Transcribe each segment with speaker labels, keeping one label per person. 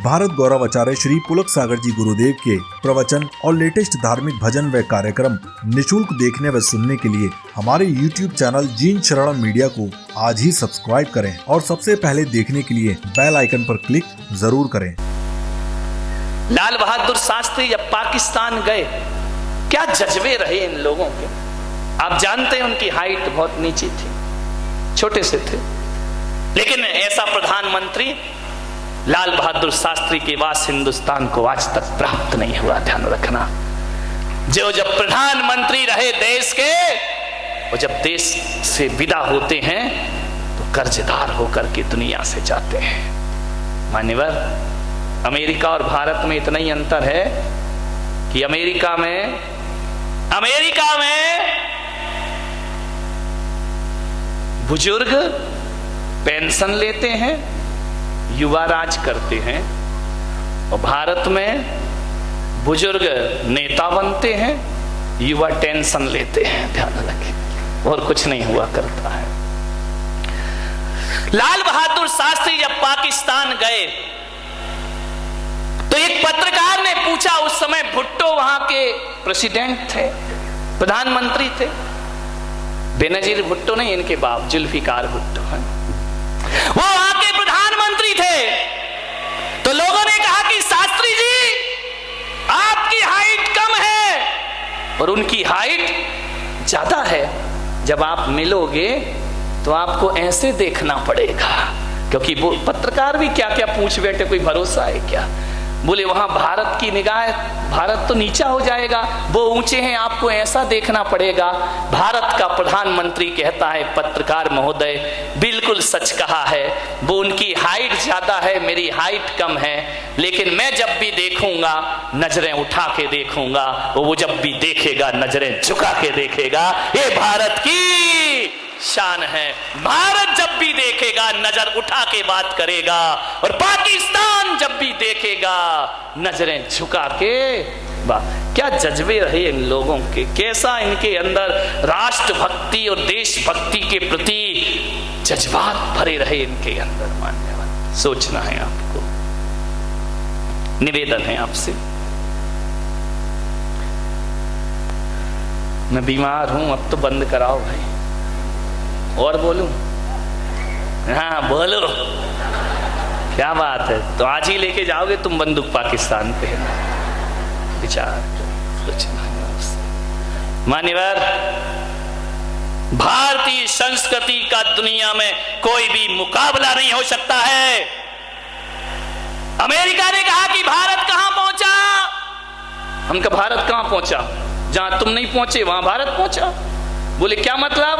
Speaker 1: भारत गौरव आचार्य श्री पुलक सागर जी गुरुदेव के प्रवचन और लेटेस्ट धार्मिक भजन व कार्यक्रम निशुल्क देखने व सुनने के लिए हमारे YouTube चैनल जीन शरणम मीडिया को आज ही सब्सक्राइब करें और सबसे पहले देखने के लिए बेल आइकन पर क्लिक जरूर करें।
Speaker 2: लाल बहादुर शास्त्री जब पाकिस्तान गए, क्या जज्बे रहे इन लोगों के। आप जानते हैं उनकी हाइट बहुत नीची थी, छोटे से थे, लेकिन ऐसा प्रधानमंत्री लाल बहादुर शास्त्री के वास हिंदुस्तान को आज तक प्राप्त नहीं हुआ। ध्यान रखना, जो जब प्रधानमंत्री रहे देश के, वो जब देश से विदा होते हैं तो कर्जदार होकर के दुनिया से जाते हैं। मान्यवर, अमेरिका और भारत में इतना ही अंतर है कि अमेरिका में बुजुर्ग पेंशन लेते हैं, युवा राज करते हैं, और भारत में बुजुर्ग नेता बनते हैं, युवा टेंशन लेते हैं। ध्यान रखें, और कुछ नहीं हुआ करता है। लाल बहादुर शास्त्री जब पाकिस्तान गए तो एक पत्रकार ने पूछा, उस समय भुट्टो वहां के प्रेसिडेंट थे, प्रधानमंत्री थे, बेनजीर भुट्टो नहीं, इनके बाप जुल्फिकार भुट्टो हैं, वो वहां के प्रधानमंत्री थे। तो लोगों ने कहा कि शास्त्री जी, आपकी हाइट कम है और उनकी हाइट ज्यादा है, जब आप मिलोगे तो आपको ऐसे देखना पड़ेगा। क्योंकि वो पत्रकार भी क्या क्या पूछ बैठे, कोई भरोसा है क्या। बोले वहां भारत की निगाह, भारत तो नीचा हो जाएगा, वो ऊंचे हैं, आपको ऐसा देखना पड़ेगा। भारत का प्रधानमंत्री कहता है, पत्रकार महोदय बिल्कुल सच कहा है, वो उनकी हाइट ज्यादा है, मेरी हाइट कम है, लेकिन मैं जब भी देखूंगा नजरें उठा के देखूंगा, वो जब भी देखेगा नजरें झुका के देखेगा। ये भारत की शान है। भारत जब भी देखेगा नजर उठा के बात करेगा, और पाकिस्तान जब भी देखेगा नजरें झुका के बात। क्या जज्बे रहे इन लोगों के, कैसा इनके अंदर राष्ट्रभक्ति और देशभक्ति के प्रति जज्बात भरे रहे इनके अंदर। मान्यवर, सोचना है आपको, निवेदन है आपसे। मैं बीमार हूं, अब तो बंद कराओ भाई। और बोलूं? हाँ बोलो, क्या बात है। तो आज ही लेके जाओगे तुम बंदूक पाकिस्तान पे? विचार कुछ मान्यवर, भारतीय संस्कृति का दुनिया में कोई भी मुकाबला नहीं हो सकता है। अमेरिका ने कहा कि भारत कहां पहुंचा, हम कहा भारत कहां पहुंचा, जहां तुम नहीं पहुंचे वहां भारत पहुंचा। बोले क्या मतलब,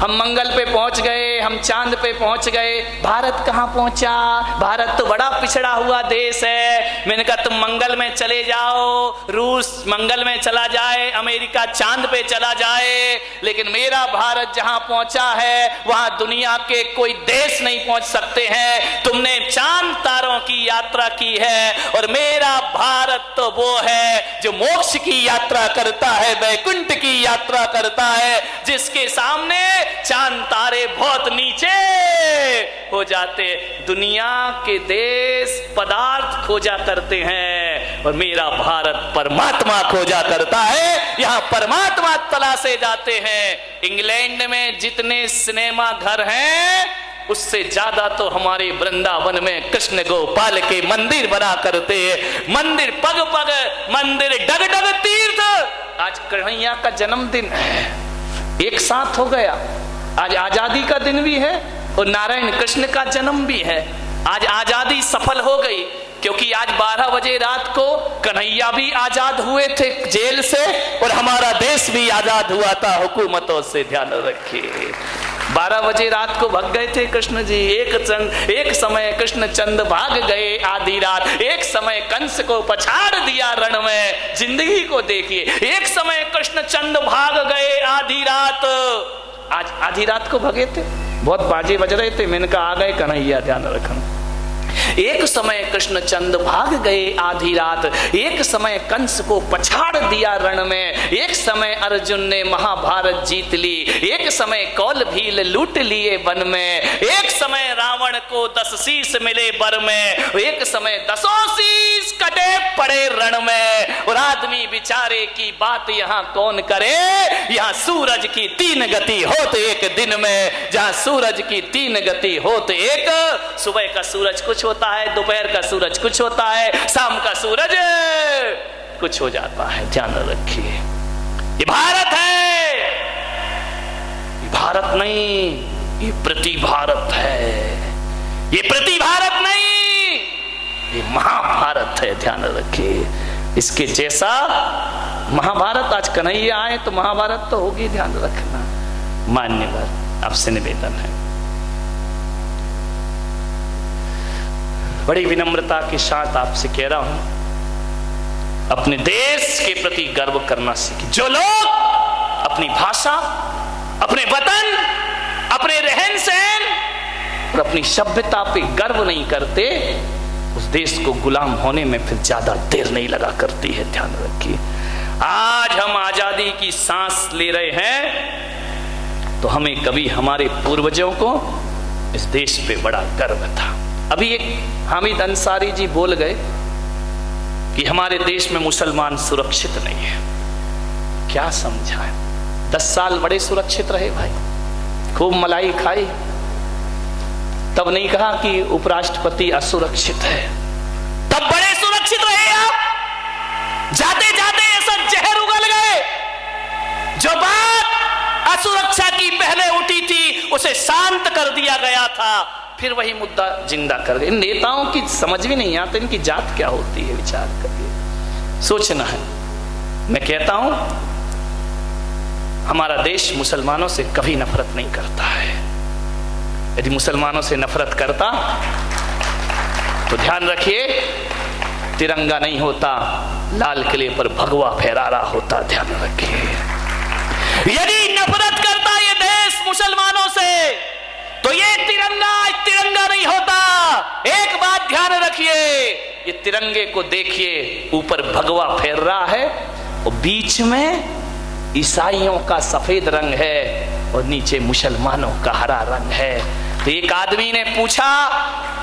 Speaker 2: हम मंगल पे पहुंच गए, हम चांद पे पहुंच गए, भारत कहां पहुंचा, भारत तो बड़ा पिछड़ा हुआ देश है। मैंने कहा तुम मंगल में चले जाओ, रूस मंगल में चला जाए, अमेरिका चांद पे चला जाए, लेकिन मेरा भारत जहां पहुंचा है वहां दुनिया के कोई देश नहीं पहुंच सकते हैं। तुमने चांद तारों की यात्रा की है, और मेरा भारत तो वो है जो मोक्ष की यात्रा करता है, वैकुंठ की यात्रा करता है, जिसके सामने चांद तारे बहुत नीचे हो जाते। दुनिया के देश पदार्थ खोजा करते हैं, और मेरा भारत परमात्मा खोजा करता है। यहां परमात्मा तलाशे जाते हैं। इंग्लैंड में जितने सिनेमा घर हैं, उससे ज्यादा तो हमारे वृंदावन में कृष्ण गोपाल के मंदिर बना करते हैं। मंदिर पग पग, मंदिर डग डग तीर्थ। आज कन्हैया का जन्मदिन है, एक साथ हो गया। आज आजादी का दिन भी है और नारायण कृष्ण का जन्म भी है। आज आजादी सफल हो गई, क्योंकि आज 12 बजे रात को कन्हैया भी आजाद हुए थे जेल से, और हमारा देश भी आजाद हुआ था हुकूमतों से। ध्यान रखिए, 12 बजे रात को भाग गए थे कृष्ण जी। एक समय कृष्णचंद भाग गए आधी रात, एक समय कंस को पछाड़ दिया रण में। जिंदगी को देखिए, एक समय कृष्णचंद भाग गए आधी रात, आज आधी रात को भागे थे, बहुत बाजे बज रहे थे। मैंने कहा आ गए कन्हैया, ध्यान रखना। एक समय कृष्णचंद भाग गए आधी रात, एक समय कंस को पछाड़ दिया रण में, एक समय अर्जुन ने महाभारत जीत ली, एक समय कौल भील लूट लिए वन में, एक समय रावण को 10 शीश मिले बर में, एक समय 10 शीश कटे पड़े रण में। और आदमी बिचारे की बात यहाँ कौन करे, यहाँ सूरज की 3 गति होत एक दिन में, जहाँ सूरज की 3 गति होत एक, सुबह का सूरज कुछ होता है, दोपहर का सूरज कुछ होता है, शाम का सूरज कुछ हो जाता है। ध्यान रखिए, ये भारत है, ये भारत नहीं, ये प्रति भारत है, ये प्रति भारत नहीं, ये महाभारत है। ध्यान रखिए, इसके जैसा महाभारत आज कन्हैया आए तो महाभारत तो होगी, ध्यान रखना। मान्यवर, आपसे निवेदन है, बड़ी विनम्रता के साथ आपसे कह रहा हूं, अपने देश के प्रति गर्व करना सीखिए। जो लोग अपनी भाषा, अपने वतन, अपने रहन सहन और अपनी सभ्यता पे गर्व नहीं करते, उस देश को गुलाम होने में फिर ज्यादा देर नहीं लगा करती है। ध्यान रखिए, आज हम आजादी की सांस ले रहे हैं तो हमें कभी हमारे पूर्वजों को इस देश पे बड़ा गर्व था। अभी एक हामिद अंसारी जी बोल गए कि हमारे देश में मुसलमान सुरक्षित नहीं है। क्या समझा है? 10 साल बड़े सुरक्षित रहे भाई, खूब मलाई खाई, तब नहीं कहा कि उपराष्ट्रपति असुरक्षित है, तब बड़े सुरक्षित रहे आप। जाते जाते ऐसा जहर उगल गए, जो बात असुरक्षा की पहले उठी थी उसे शांत कर दिया गया था, फिर वही मुद्दा जिंदा कर गए। इन नेताओं की समझ भी नहीं आता, इनकी जात क्या होती है, विचार करिए, सोचना है। मैं कहता हूं, हमारा देश मुसलमानों से कभी नफरत नहीं करता है। यदि मुसलमानों से नफरत करता तो ध्यान रखिए, तिरंगा नहीं होता, लाल किले पर भगवा फहरा रहा होता। ध्यान रखिए, यदि नफरत करता ये देश मुसलमानों से तो ये तिरंगा नहीं होता। एक बात ध्यान रखिए, ये तिरंगे को देखिए, ऊपर भगवा फहर रहा है और बीच में ईसाइयों का सफेद रंग है और नीचे मुसलमानों का हरा रंग है। तो एक आदमी ने पूछा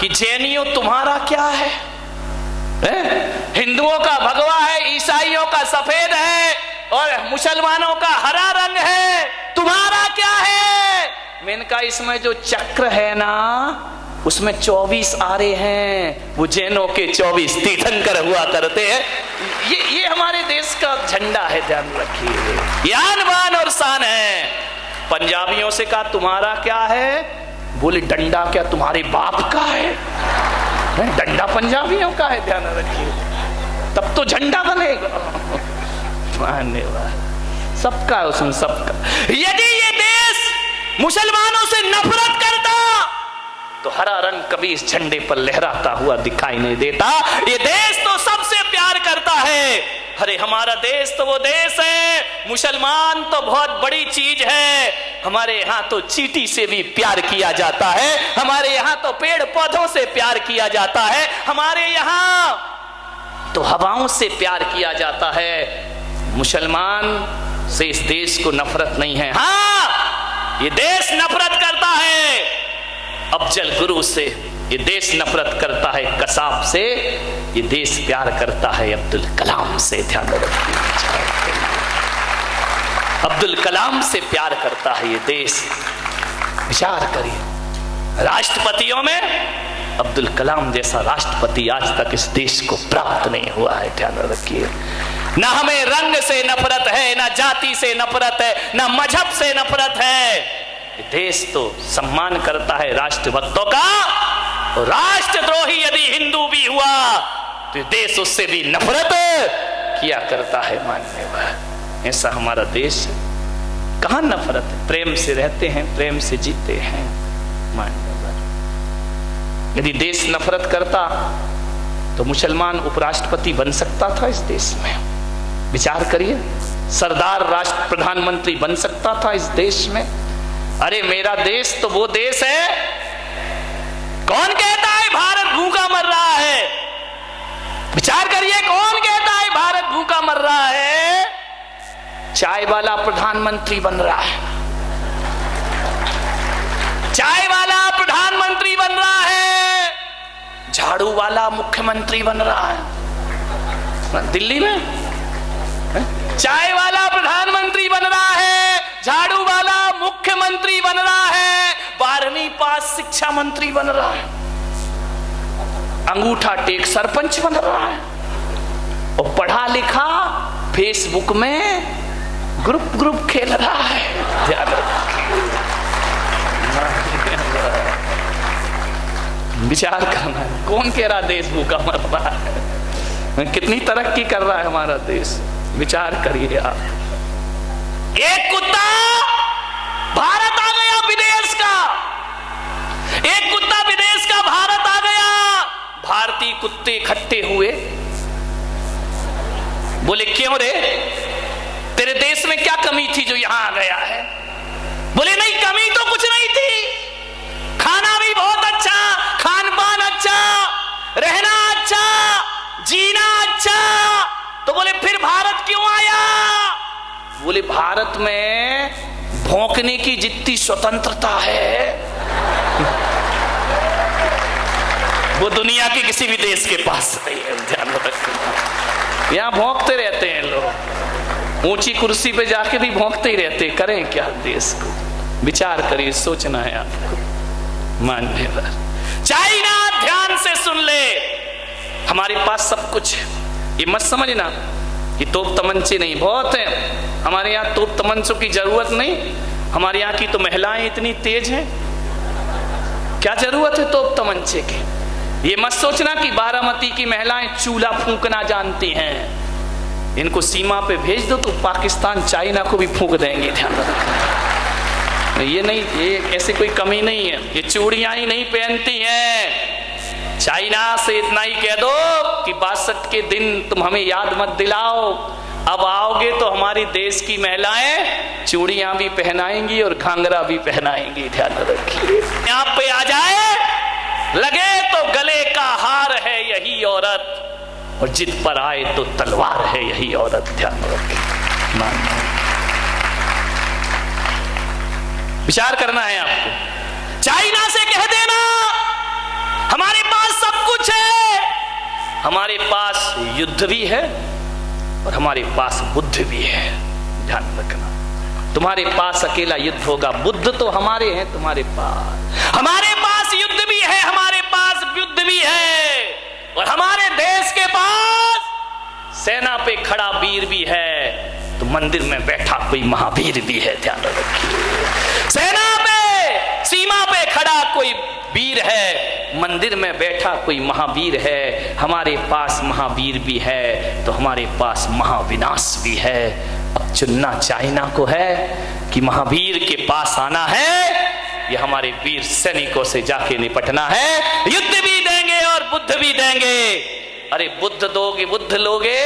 Speaker 2: कि जैनियों तुम्हारा क्या है? हिंदुओं का भगवा है, ईसाइयों का सफेद है और मुसलमानों का हरा रंग है, तुम्हारा क्या है? मैंने कहा इसमें जो चक्र है ना, उसमें 24 आरे हैं, वो जैनों के 24 तीर्थंकर हुआ करते हैं। ये हमारे देश का झंडा है, ध्यान रखिए, ये आन बान और शान है। पंजाबियों से कहा तुम्हारा क्या है? बोले डंडा क्या तुम्हारे बाप का है? डंडा पंजाबियों का है, ध्यान रखिए, तब तो झंडा बनेगा। धन्यवाद, सबका है उसमें, सबका। यदि ये देश मुसलमानों से नफरत करता तो हरा रंग कभी इस झंडे पर लहराता हुआ दिखाई नहीं देता। ये देश तो सबसे प्यार करता है। अरे हमारा देश तो वो देश है, मुसलमान तो बहुत बड़ी चीज है। हमारे यहाँ तो चींटी से भी प्यार किया जाता है, हमारे यहाँ तो पेड़ पौधों से प्यार किया जाता है, हमारे यहाँ तो हवाओं से प्यार किया जाता है। मुसलमान से इस देश को नफरत नहीं है। हाँ, ये देश नफरत करता है अफजल गुरु से, ये देश नफरत करता है कसाब से, ये देश प्यार करता है अब्दुल कलाम से। ध्यान रखिए, अब्दुल कलाम से प्यार करता है ये देश। विचार करिए, राष्ट्रपतियों में अब्दुल कलाम जैसा राष्ट्रपति आज तक इस देश को प्राप्त नहीं हुआ है। ध्यान रखिए, ना हमें रंग से नफरत है, ना जाति से नफरत है, ना मजहब से नफरत है। देश तो सम्मान करता है राष्ट्रभक्तों का, और राष्ट्रद्रोही यदि हिंदू भी हुआ तो देश उससे भी नफरत किया करता है। मान्यवर, ऐसा हमारा देश है। कहां नफरत है? प्रेम से रहते हैं, प्रेम से जीते हैं। मान्यवर, यदि देश नफरत करता तो मुसलमान उपराष्ट्रपति बन सकता था इस देश में। विचार करिए, सरदार राष्ट्र प्रधानमंत्री बन सकता था इस देश में। अरे मेरा देश तो वो देश है, कौन कहता है भारत भूखा मर रहा है? विचार करिए, कौन कहता है भारत भूखा मर रहा है? चाय वाला प्रधानमंत्री बन रहा है, चाय वाला प्रधानमंत्री बन रहा है, झाड़ू वाला मुख्यमंत्री बन रहा है। दिल्ली में चाय वाला प्रधानमंत्री बन रहा है, झाड़ू वाला मुख्यमंत्री बन रहा है, 12वीं पास शिक्षा मंत्री बन रहा है, अंगूठा टेक सरपंच बन रहा है, और पढ़ा लिखा फेसबुक में ग्रुप खेल रहा है। ध्यान विचार करना है, कौन कह रहा देश भूखा मर रहा है? कितनी तरक्की कर रहा है हमारा देश, विचार करिए आप। एक कुत्ता भारत आ गया विदेश का, एक कुत्ता विदेश का भारत आ गया, भारतीय कुत्ते इकट्ठे हुए, बोले क्यों रे, तेरे देश में क्या कमी थी जो यहां आ गया है? बोले नहीं, कमी तो कुछ नहीं थी, खाना भी बहुत अच्छा, खान पान अच्छा, रहना अच्छा, जीना अच्छा। तो बोले फिर भारत क्यों आया? बोले भारत में भौंकने की जितनी स्वतंत्रता है वो दुनिया के किसी भी देश के पास नहीं है। ध्यान रखना, यहां भौंकते रहते हैं लोग, ऊंची कुर्सी पे जाके भी भौंकते ही रहते, करें क्या देश को? विचार करिए, सोचना है आपको। मान्यवर चाइना, ध्यान से सुन ले, हमारे पास सब कुछ है, ये मत समझना कि तोप तमंचे नहीं, बहुत है हमारे यहाँ, तोप तमंचों की जरूरत नहीं। हमारे यहाँ की तो महिलाएं इतनी तेज हैं, क्या जरूरत है तोप तमंचे की? ये मत सोचना कि बारामती की महिलाएं चूल्हा फूंकना जानती हैं, इनको सीमा पे भेज दो तो पाकिस्तान चाइना को भी फूंक देंगे। ध्यान रखना, ये नहीं, ये ऐसी कोई कमी नहीं है, ये चूड़ियां ही नहीं पहनती हैं। चाइना से इतना ही कह दो कि 62 के दिन तुम हमें याद मत दिलाओ, अब आओगे तो हमारी देश की महिलाएं चूड़ियां भी पहनाएंगी और घाघरा भी पहनाएंगी। ध्यान रखिए, यहाँ पे आ जाए लगे तो गले का हार है यही औरत, और जिद पर आए तो तलवार है यही औरत। ध्यान रखिए, विचार करना है आपको। चाइना से कह देना हमारे पास सब कुछ है, हमारे पास युद्ध भी है और हमारे पास बुद्ध भी है। ध्यान रखना, तुम्हारे पास अकेला युद्ध होगा, बुद्ध तो हमारे हैं तुम्हारे पास, हमारे पास युद्ध भी है, हमारे पास युद्ध भी है, और हमारे देश के पास सेना पे खड़ा वीर भी है, तो मंदिर में बैठा कोई महावीर भी है। ध्यान रखिए, सेना पे सीमा पे खड़ा कोई वीर है, मंदिर में बैठा कोई महावीर है। हमारे पास महावीर भी है तो हमारे पास महाविनाश भी है। अब चुनना चाइना को है कि महावीर के पास आना है, या हमारे वीर सैनिकों से जाके निपटना है। युद्ध भी देंगे और बुद्ध भी देंगे। अरे बुद्ध दोगे, बुद्ध लोगे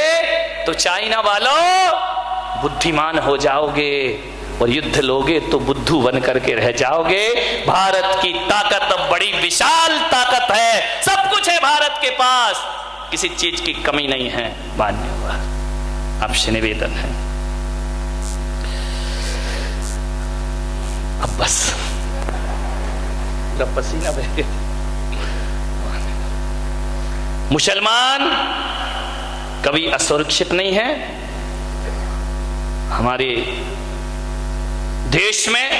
Speaker 2: तो चाइना वालों बुद्धिमान हो जाओगे, और युद्ध लोगे तो बुद्धू बन करके रह जाओगे। भारत की ताकत अब बड़ी विशाल ताकत है, सब कुछ है भारत के पास, किसी चीज की कमी नहीं है। मान्यवर आपसे निवेदन है, अब बस पसीना बह। मुसलमान कभी असुरक्षित नहीं है। हमारे देश में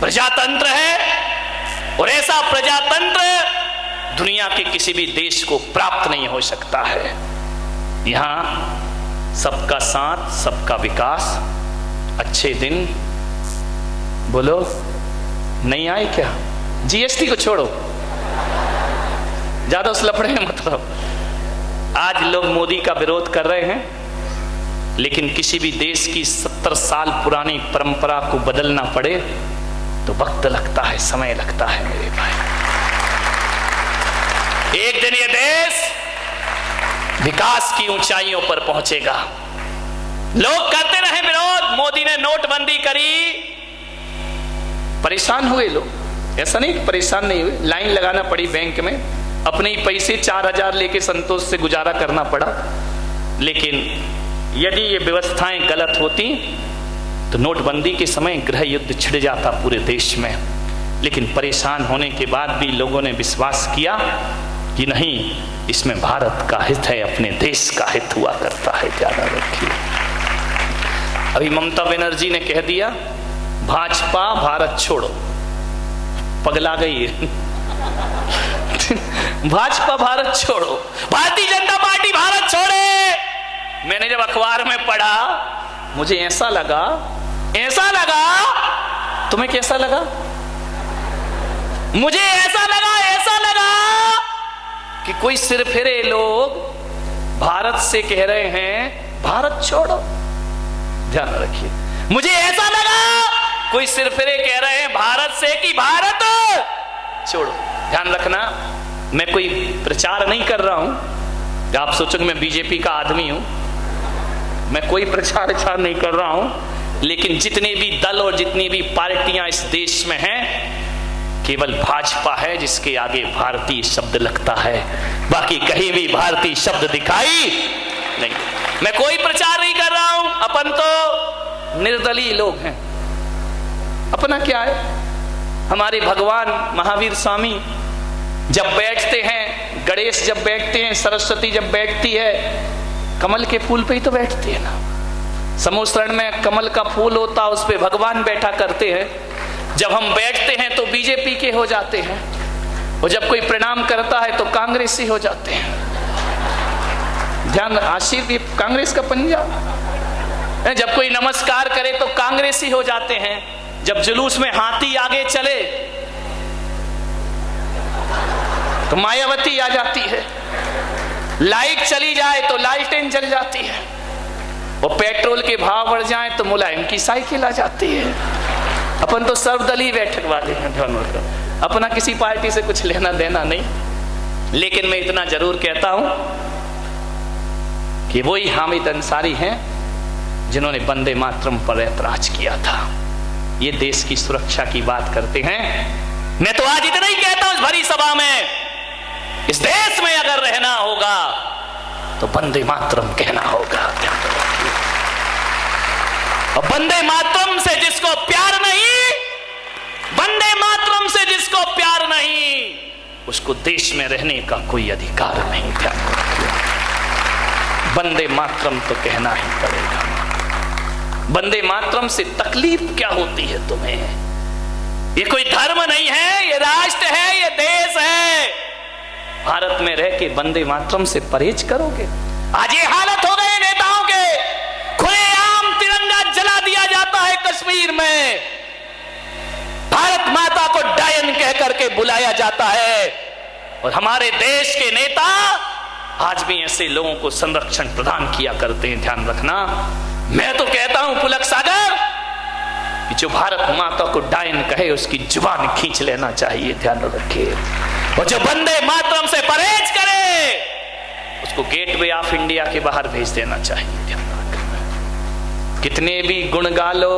Speaker 2: प्रजातंत्र है, और ऐसा प्रजातंत्र दुनिया के किसी भी देश को प्राप्त नहीं हो सकता है। यहां सबका साथ, सबका विकास। अच्छे दिन बोलो, नहीं आए क्या? जीएसटी को छोड़ो, ज्यादा उस लफड़े में मत रहो। आज लोग मोदी का विरोध कर रहे हैं, लेकिन किसी भी देश की 70 साल पुरानी परंपरा को बदलना पड़े तो वक्त लगता है, समय लगता है मेरे भाई। एक दिन ये देश विकास की ऊंचाइयों पर पहुंचेगा। लोग करते रहे विरोध, मोदी ने नोटबंदी करी, परेशान हुए लोग, ऐसा नहीं कि परेशान नहीं हुए, लाइन लगाना पड़ी बैंक में। अपने ही पैसे 4000 लेके संतोष से गुजारा करना पड़ा। लेकिन यदि ये व्यवस्थाएं गलत होती तो नोटबंदी के समय गृह युद्ध छिड़ जाता पूरे देश में। लेकिन परेशान होने के बाद भी लोगों ने विश्वास किया कि नहीं, इसमें भारत का हित है, अपने देश का हित हुआ करता है। ध्यान रखिए। अभी ममता बनर्जी ने कह दिया भाजपा भारत छोड़ो, पगला गई है। भाजपा भारत छोड़ो, भारतीय जनता पार्टी भारत छोड़े। मैंने जब अखबार में पढ़ा मुझे ऐसा लगा, तुम्हें कैसा लगा? मुझे ऐसा लगा कि कोई सिरफिरे लोग भारत से कह रहे हैं भारत छोड़ो। ध्यान रखिए, मुझे ऐसा लगा कोई सिरफिरे कह रहे हैं भारत से कि भारत छोड़ो। ध्यान रखना, मैं कोई प्रचार नहीं कर रहा हूं। आप सोचोगे मैं बीजेपी का आदमी हूं, मैं कोई प्रचार नहीं कर रहा हूं। लेकिन जितने भी दल और जितनी भी पार्टियां इस देश में हैं, केवल भाजपा है जिसके आगे भारतीय शब्द लगता है, बाकी कहीं भी भारतीय शब्द दिखाई नहीं। मैं कोई प्रचार नहीं कर रहा हूं। अपन तो निर्दलीय लोग हैं। अपना क्या है? हमारे भगवान महावीर स्वामी जब बैठते हैं, गणेश जब बैठते हैं, सरस्वती जब बैठती है, कमल के फूल पे ही तो बैठती है ना। समोसरण में कमल का फूल होता, उस पे भगवान बैठा करते हैं। जब हम बैठते हैं तो बीजेपी के हो जाते हैं, और जब कोई प्रणाम करता है तो कांग्रेसी हो जाते हैं। ध्यान, आशीर्वाद कांग्रेस का पंजा। जब कोई नमस्कार करे तो कांग्रेसी हो जाते हैं। जब जुलूस में हाथी आगे चले तो मायावती आ जाती है। लाइट चली जाए तो लालटेन जल जाती है, और पेट्रोल के भाव बढ़ जाए तो मुलायम की साइकिल आ जाती है। अपन तो सर्वदलीय बैठक वाले हैं। ध्यान रखो, अपना किसी पार्टी से कुछ लेना देना नहीं। लेकिन मैं इतना जरूर कहता हूं कि वही हामिद अंसारी हैं जिन्होंने वंदे मातरम पर ऐतराज किया था। ये देश की सुरक्षा की बात करते हैं। मैं तो आज इतना ही कहता हूं इस भरी सभा में, इस देश में अगर रहना होगा तो वंदे मातरम कहना होगा। और वंदे मातरम से जिसको प्यार नहीं, वंदे मातरम से जिसको प्यार नहीं, उसको देश में रहने का कोई अधिकार नहीं। वंदे मातरम तो कहना ही पड़ेगा। वंदे मातरम से तकलीफ क्या होती है तुम्हें? ये कोई धर्म नहीं है, ये राष्ट्र है, ये देश है। भारत में रह के वंदे मातरम से परहेज करोगे? आज ये हालत हो गए नेताओं के, खुलेआम तिरंगा जला दिया जाता है कश्मीर में, भारत माता को डायन कह करके बुलाया जाता है, और हमारे देश के नेता आज भी ऐसे लोगों को संरक्षण प्रदान किया करते हैं। ध्यान रखना, मैं तो कहता हूं पुलक सागर कि जो भारत माता को डायन कहे उसकी जुबान खींच लेना चाहिए। ध्यान रखिए, और जो वंदे मातरम से परहेज करे उसको गेटवे ऑफ इंडिया के बाहर भेज देना चाहिए। ध्यान रखना, कितने भी गुण गा लो,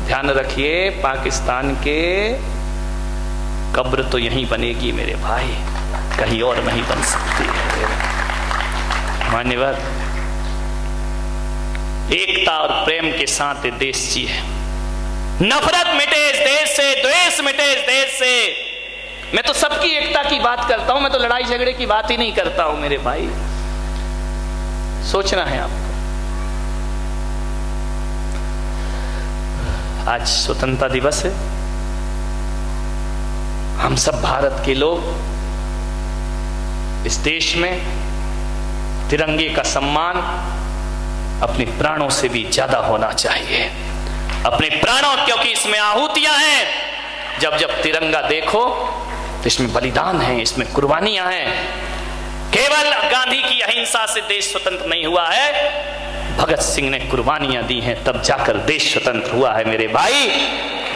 Speaker 2: ध्यान रखिए पाकिस्तान के कब्र तो यहीं बनेगी मेरे भाई, कहीं और नहीं बन सकती है। मान्यवर, एकता और प्रेम के साथ ये देश जिए, नफरत मिटे इस देश से, द्वेष मिटे इस देश से। मैं तो सबकी एकता की बात करता हूं, मैं तो लड़ाई झगड़े की बात ही नहीं करता हूं मेरे भाई। सोचना है आपको। आज स्वतंत्रता दिवस है, हम सब भारत के लोग इस देश में तिरंगे का सम्मान अपने प्राणों से भी ज्यादा होना चाहिए। अपने प्राणों, क्योंकि इसमें आहुतियां हैं। जब जब तिरंगा देखो तो इसमें बलिदान है, इसमें कुर्बानियां हैं। केवल गांधी की अहिंसा से देश स्वतंत्र नहीं हुआ है, भगत सिंह ने कुर्बानियां दी हैं, तब जाकर देश स्वतंत्र हुआ है मेरे भाई।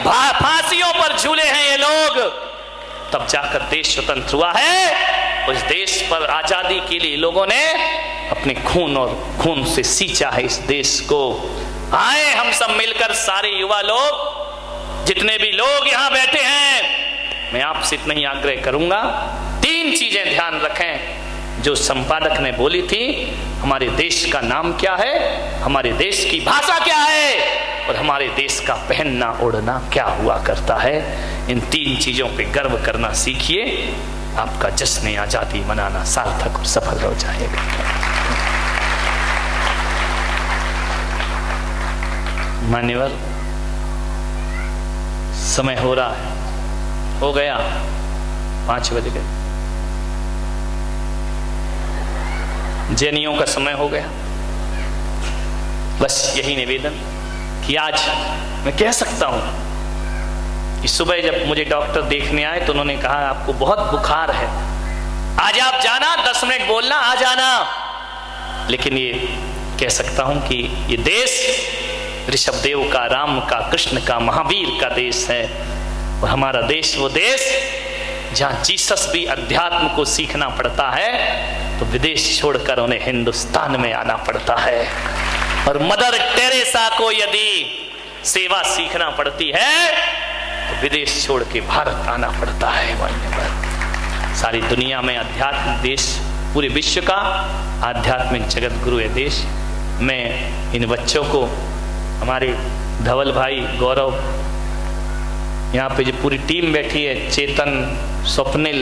Speaker 2: फांसियों पर झूले हैं ये लोग, तब जाकर देश स्वतंत्र हुआ है। उस देश पर आजादी के लिए लोगों ने अपने खून और खून से सींचा है इस देश को। आए हम सब मिलकर, सारे युवा लोग, जितने भी लोग यहां बैठे हैं, मैं आपसे इतना ही आग्रह करूंगा 3 चीजें ध्यान रखें जो संपादक ने बोली थी। हमारे देश का नाम क्या है, हमारे देश की भाषा क्या है, और हमारे देश का पहनना ओढ़ना क्या हुआ करता है। इन 3 चीजों पे गर्व करना सीखिए, आपका जश्न आजादी मनाना सार्थक और सफल हो जाएगा। मान्यवर, समय हो रहा है, हो गया 5 बज गए, जैनियों का समय हो गया। बस यही निवेदन कि आज मैं कह सकता हूं कि सुबह जब मुझे डॉक्टर देखने आए तो उन्होंने कहा आपको बहुत बुखार है, आज आप जाना, 10 मिनट बोलना, आ जाना। लेकिन ये कह सकता हूं कि ये देश ऋषभदेव का, राम का, कृष्ण का, महावीर का देश है। और हमारा देश वो देश जहां जीसस भी अध्यात्म को सीखना पड़ता है तो विदेश छोड़कर उन्हें हिंदुस्तान में आना पड़ता है। और मदर टेरेसा को यदि सेवा सीखना पड़ती है तो विदेश छोड़ के भारत आना पड़ता है। सारी दुनिया में आध्यात्मिक देश, पूरे विश्व का आध्यात्मिक जगत गुरु है देश। मैं इन बच्चों को, हमारे धवल भाई, गौरव, यहाँ पे जो पूरी टीम बैठी है, चेतन, स्वप्निल,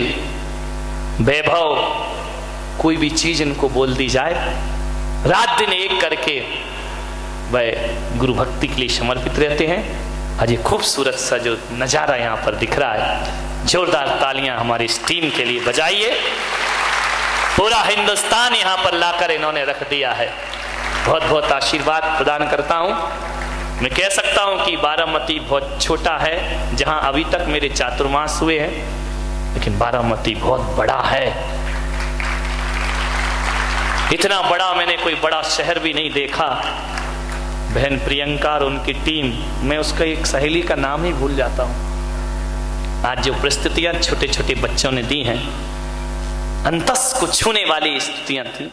Speaker 2: वैभव, कोई भी चीज इनको बोल दी जाए, रात दिन एक करके वह गुरु भक्ति के लिए समर्पित रहते हैं। आज ये खूबसूरत सा जो नजारा यहाँ पर दिख रहा है, जोरदार तालियां हमारी इस टीम के लिए बजाइए। पूरा हिंदुस्तान यहाँ पर लाकर इन्होंने रख दिया है। बहुत बहुत आशीर्वाद प्रदान करता हूँ। मैं कह सकता हूँ कि बारामती बहुत छोटा है, जहाँ अभी तक मेरे चातुर्मास हुए हैं, लेकिन बारामती बहुत बड़ा है। इतना बड़ा मैंने कोई बड़ा शहर भी नहीं देखा। बहन प्रियंका और उनकी टीम, मैं उसका एक सहेली का नाम ही भूल जाता हूँ। आज जो परिस्थितियां छोटे छोटे बच्चों ने दी हैं, अंतस को छूने वाली स्थितियां थी।